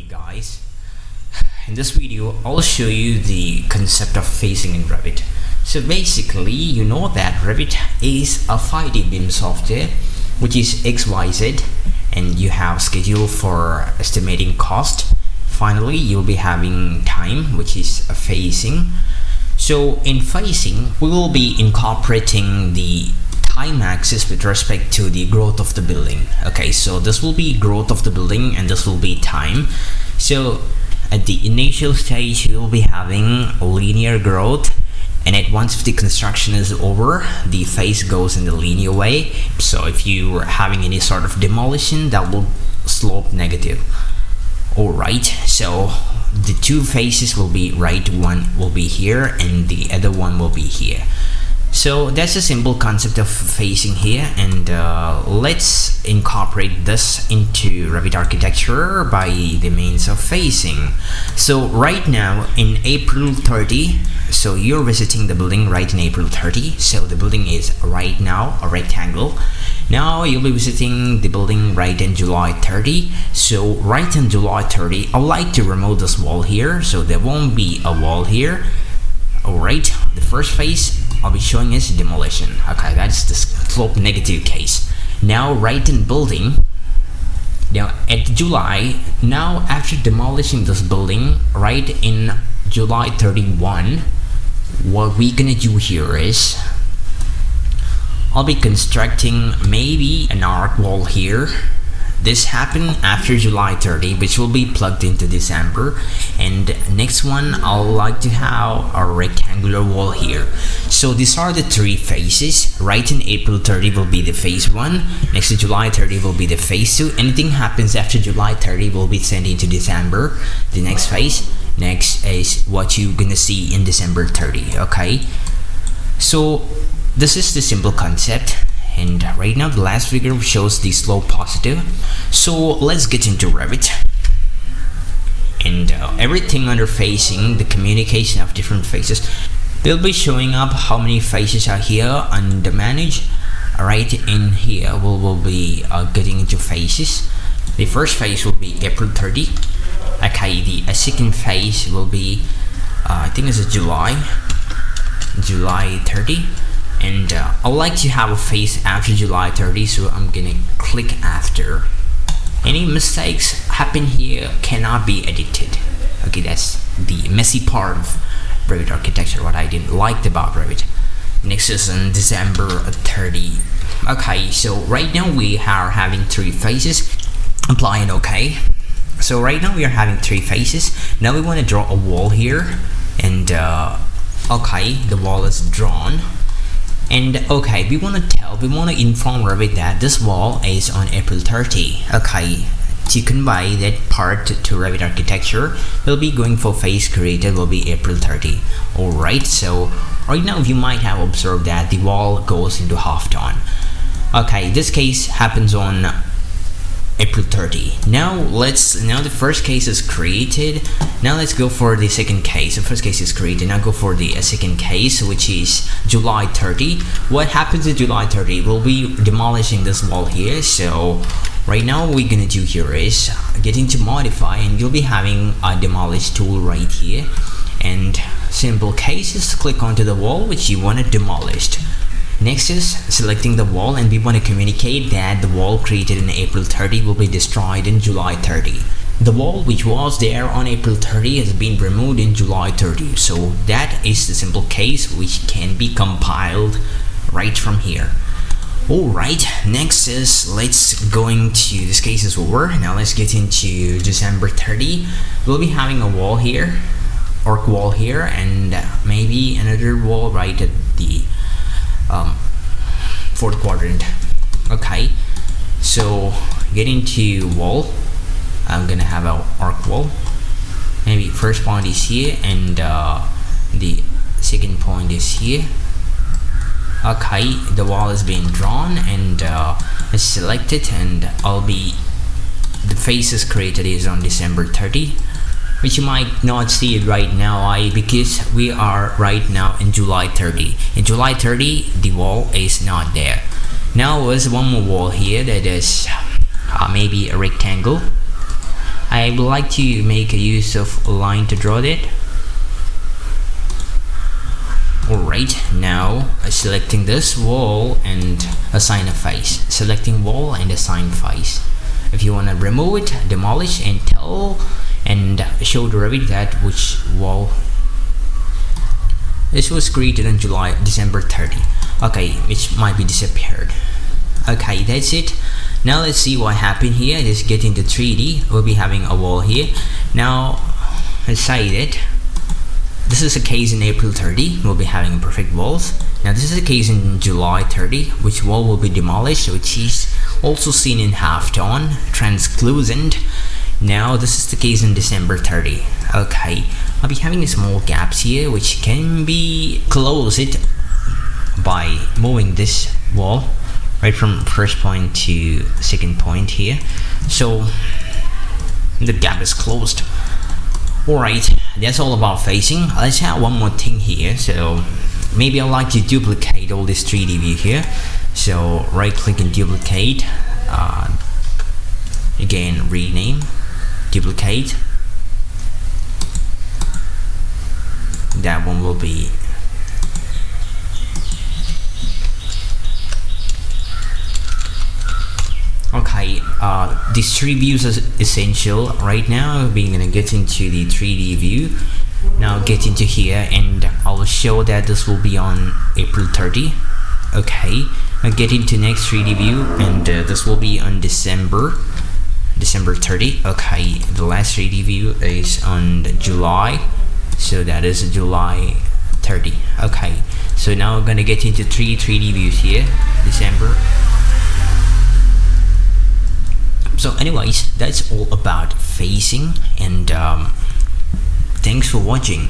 guys, in this video I'll show you the concept of phasing in Revit. So basically, you know that Revit is a 5D BIM software which is XYZ, and you have schedule for estimating cost. Finally, you'll be having time, which is a phasing. So in phasing, we will be incorporating the time axis with respect to the growth of the building. Okay, so this will be growth of the building and this will be time. So at the initial stage, you will be having linear growth, and at once the construction is over, the phase goes in the linear way. So if you are having any sort of demolition, that will slope negative. Alright, so the two phases will be right, one will be here and the other one will be here. So that's a simple concept of phasing here, and let's incorporate this into Revit architecture by the means of phasing. So right now in April 30, so you're visiting the building right in April 30, so the building is right now a rectangle. Now you'll be visiting the building right in July 30. So right in July 30, I would like to remove this wall here, so there won't be a wall here. Alright, the first phase I'll be showing is demolition. Okay, that's the slope negative case. Now right in building, now at July, now after demolishing this building right in July 31, what we're gonna do here is I'll be constructing maybe an arc wall here. This happened after July 30, which will be plugged into December, and next one I'll like to have a rectangular wall here. So these are the three phases. Right in April 30 will be the phase 1, next to July 30 will be the phase 2. Anything happens after July 30 will be sent into December, the next phase. Next is what you're gonna see in December 30. Okay, so this is the simple concept, and right now the last figure shows the slope positive. So let's get into Revit, and everything under phasing, the communication of different phases, they'll be showing up how many phases are here under manage. Right in here we will be getting into phases. The first phase will be April 30. Okay, the second phase will be I think it's July 30. And I would like to have a phase after July 30, so I'm gonna click after. Any mistakes happen here cannot be edited. Okay, that's the messy part of Revit architecture, what I didn't like about Revit. Next is on December 30. Okay, so right now we are having three phases. Applying OK. So right now we are having three phases. Now we want to draw a wall here, and okay, the wall is drawn. And okay, we want to inform Revit that this wall is on April 30. Okay, to convey that part to Revit architecture, we'll be going for phase created will be April 30. Alright, so right now you might have observed that the wall goes into half tone. Okay, this case happens on April 30. Now the first case is created. Now let's go for the second case. The first case is created. Now go for the second case, which is July 30. What happens in July 30? We'll be demolishing this wall here. So right now what we're gonna do here is getting to modify, and you'll be having a demolish tool right here. And simple case is click onto the wall which you want it demolished. Next is selecting the wall, and we want to communicate that the wall created in April 30 will be destroyed in July 30. The wall which was there on April 30 has been removed in July 30. So that is the simple case which can be compiled right from here. Alright, next is let's going to this case is over. Now let's get into December 30. We'll be having a wall here, arc wall here, and maybe another wall right at the fourth quadrant. Okay, so getting to wall, I'm gonna have an arc wall. Maybe first point is here, and the second point is here. Okay, the wall is being drawn, and it's selected, and the face is created is on December 30. Which you might not see it right now because we are right now in July 30. In July 30, the wall is not there. Now there's one more wall here that is maybe a rectangle. I would like to make a use of a line to draw it. Alright, now selecting this wall and assign a face. Selecting wall and assign face. If you want to remove it, demolish, and tell and show the Revit that which wall. This was created on December 30. Okay, it might be disappeared. Okay, that's it. Now let's see what happened here. Just get into 3D. We'll be having a wall here. Now let's say that this is a case in April 30. We'll be having perfect walls. Now this is a case in July 30, which wall will be demolished, which is also seen in halftone, translucent. Now this is the case in December 30. Okay, I'll be having small gaps here, which can be closed by moving this wall right from first point to second point here, so the gap is closed. Alright, that's all about facing. Let's have one more thing here. So maybe I'd like to duplicate all this 3D view here. So right click and duplicate, again rename, duplicate. That one will be okay. These 3 views are essential. Right now we're gonna get into the 3D view. Now get into here and I'll show that this will be on April 30. Okay, now get into next 3D view and this will be on December 30. Okay, the last 3D view is on July, so that is July 30. Okay, so now we're gonna get into 3D views here. December. So anyways, that's all about facing, and thanks for watching.